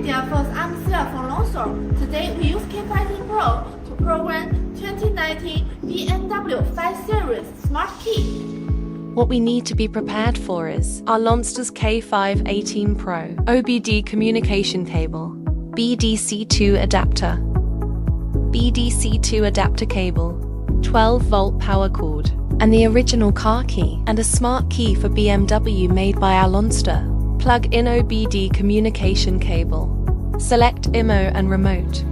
Media Force, I'm Sia from Lonsdor. Today we use K518 Pro to program 2019 BMW 5 Series Smart Key. What we need to be prepared for is our Lonsdor K518 Pro, OBD communication cable, BDC2 adapter, BDC2 adapter cable, 12-volt power cord, and the original car key and a smart key for BMW made by our Lonsdor. Plug in OBD communication cable. Select IMO and remote.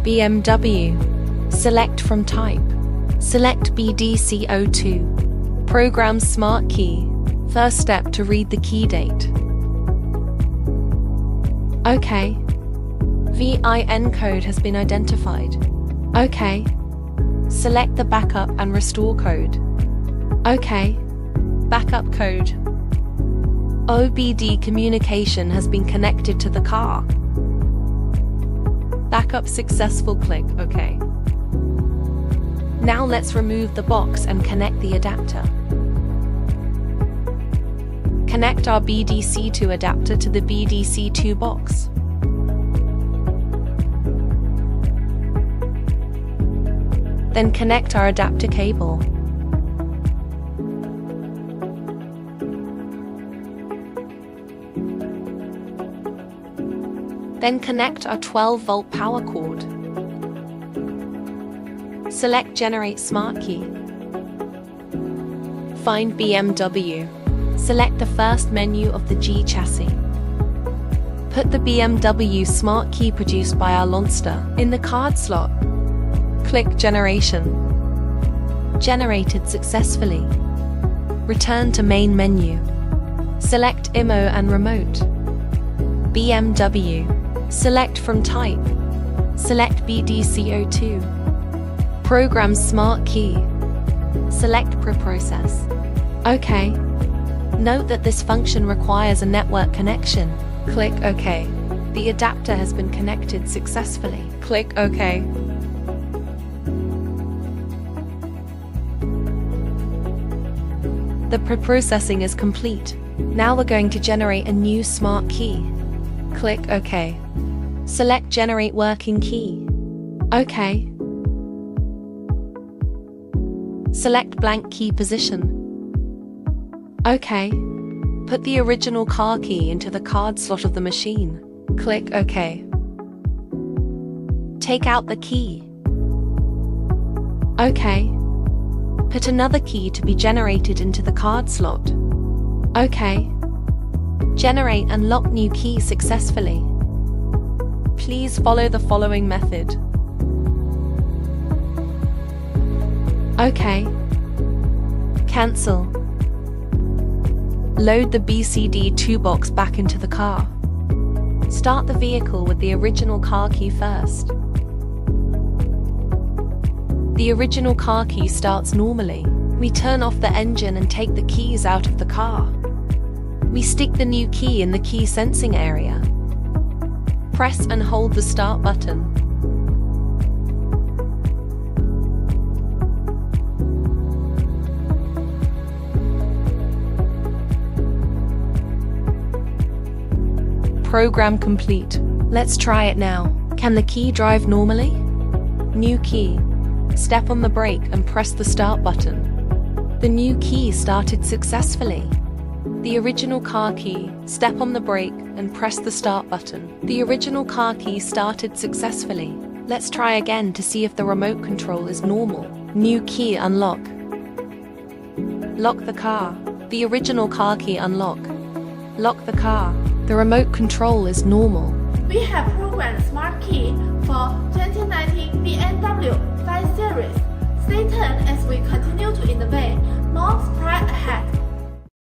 BMW. Select from type. Select BDC02. Program smart key. First step to read the key date. OK. VIN code has been identified. OK. Select the backup and restore code. OK. Backup code. OBD communication has been connected to the car. Backup successful. Click OK. Now let's remove the box and connect the adapter. Connect our BDC2 adapter to the BDC2 box. Then connect our adapter cable. Then connect our 12-volt power cord. Select Generate Smart Key. Find BMW. Select the first menu of the G chassis. Put the BMW Smart Key produced by our Lonsdor in the card slot. Click Generation. Generated successfully. Return to main menu. Select IMO and remote. BMW. Select from type. Select BDC02. Program smart key. Select preprocess. OK. Note that this function requires a network connection. Click OK. The adapter has been connected successfully. Click OK. The preprocessing is complete. Now we're going to generate a new smart key. Click OK. Select Generate Working Key. OK. Select Blank Key Position. OK. Put the original car key into the card slot of the machine. Click OK. Take out the key. OK. Put another key to be generated into the card slot. OK. Generate and lock new key successfully. Please follow the following method. OK. Cancel. Load the BCD2 box back into the car. Start the vehicle with the original car key first. The original car key starts normally. We turn off the engine and take the keys out of the car. We stick the new key in the key sensing area. Press and hold the start button. Program complete. Let's try it now. Can the key drive normally? New key. Step on the brake and press the start button. The new key started successfully. The original car key. Step on the brake and press the start button. The original car key started successfully. Let's try again to see if the remote control is normal. New key unlock. Lock the car. The original car key unlock. Lock the car. The remote control is normal. We have programmed Smart Key for 2019 BMW 5 Series. Stay tuned as we continue to innovate more